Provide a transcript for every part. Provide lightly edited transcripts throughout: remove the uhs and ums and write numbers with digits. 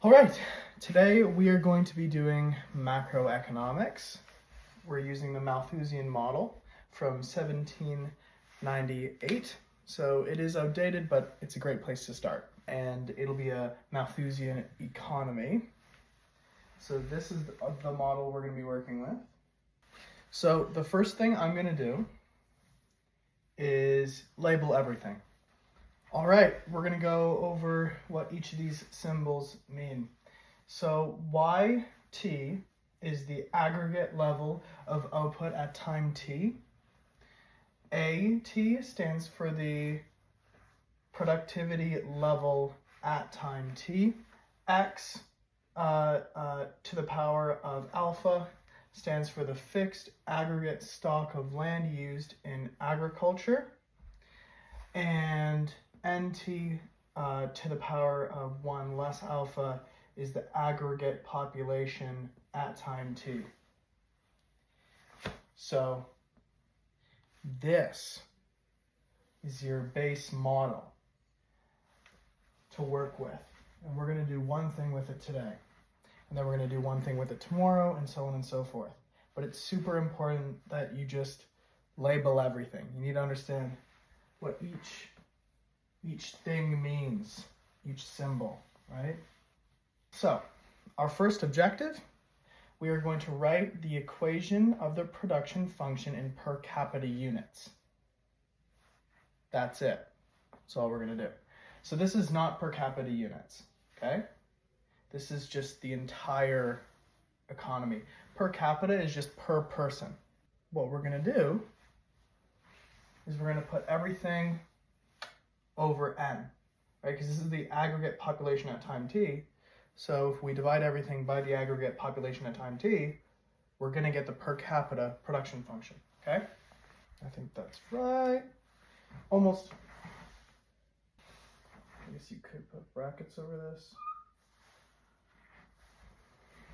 All right, today we are going to be doing macroeconomics. We're using the Malthusian model from 1798. So it is outdated, but it's a great place to start. And it'll be a Malthusian economy. So this is the model we're going to be working with. So the first thing I'm going to do is label everything. All right, we're going to go over what each of these symbols mean. So YT is the aggregate level of output at time t. AT stands for the productivity level at time t. X to the power of alpha stands for the fixed aggregate stock of land used in agriculture. And NT to the power of 1 less alpha is the aggregate population at time t. So this is your base model to work with. And we're going to do one thing with it today. And then we're going to do one thing with it tomorrow, and so on and so forth. But it's super important that you just label everything. You need to understand what each thing means, each symbol, right? So, our first objective, we are going to write the equation of the production function in per capita units. That's it. That's all we're going to do. So this is not per capita units, okay? This is just the entire economy. Per capita is just per person. What we're going to do is we're going to put everything over n, right? Because this is the aggregate population at time t. So if we divide everything by the aggregate population at time t, we're going to get the per capita production function, okay? I think that's right. Almost. I guess you could put brackets over this.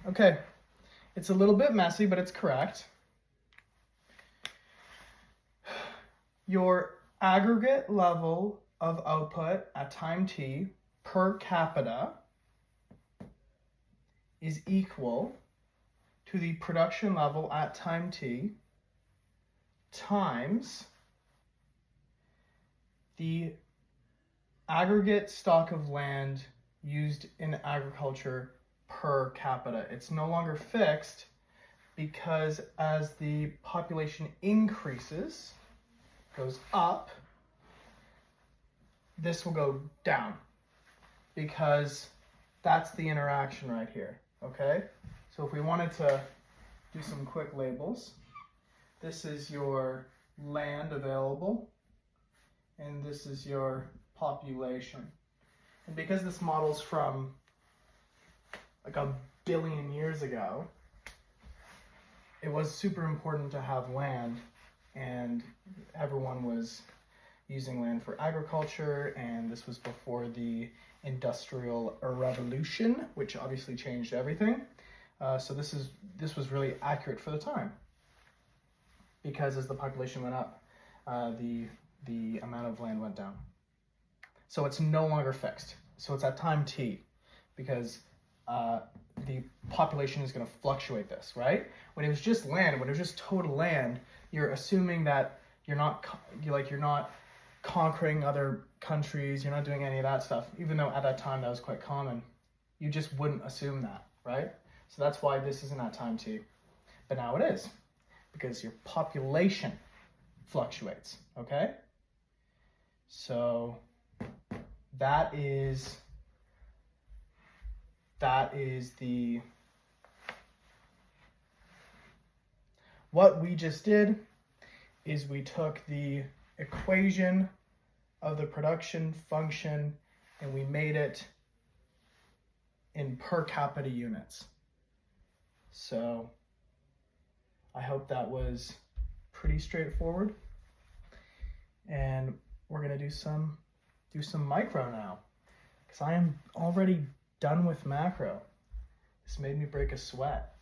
Okay, it's a little bit messy, but it's correct. Your aggregate level of output at time t per capita is equal to the production level at time t times the aggregate stock of land used in agriculture per capita. It's no longer fixed because as the population increases, goes up, this will go down because that's the interaction right here, okay? So if we wanted to do some quick labels, this is your land available, and this is your population. And because this model's from like 1 billion years ago, it was super important to have land, and everyone was using land for agriculture, and this was before the Industrial Revolution, which obviously changed everything. So this was really accurate for the time, because as the population went up, the amount of land went down. So it's no longer fixed. So it's at time t, because the population is going to fluctuate this, right? When it was just land, when it was just total land, you're assuming that you're not conquering other countries, you're not doing any of that stuff, even though at that time that was quite common. You just wouldn't assume that, right? So that's why this isn't at time t. But now it is, because your population fluctuates, okay? So that is the, what we just did is we took the equation of the production function and we made it in per capita units. So I hope that was pretty straightforward. And we're gonna do some micro now, because I am already done with macro. This made me break a sweat.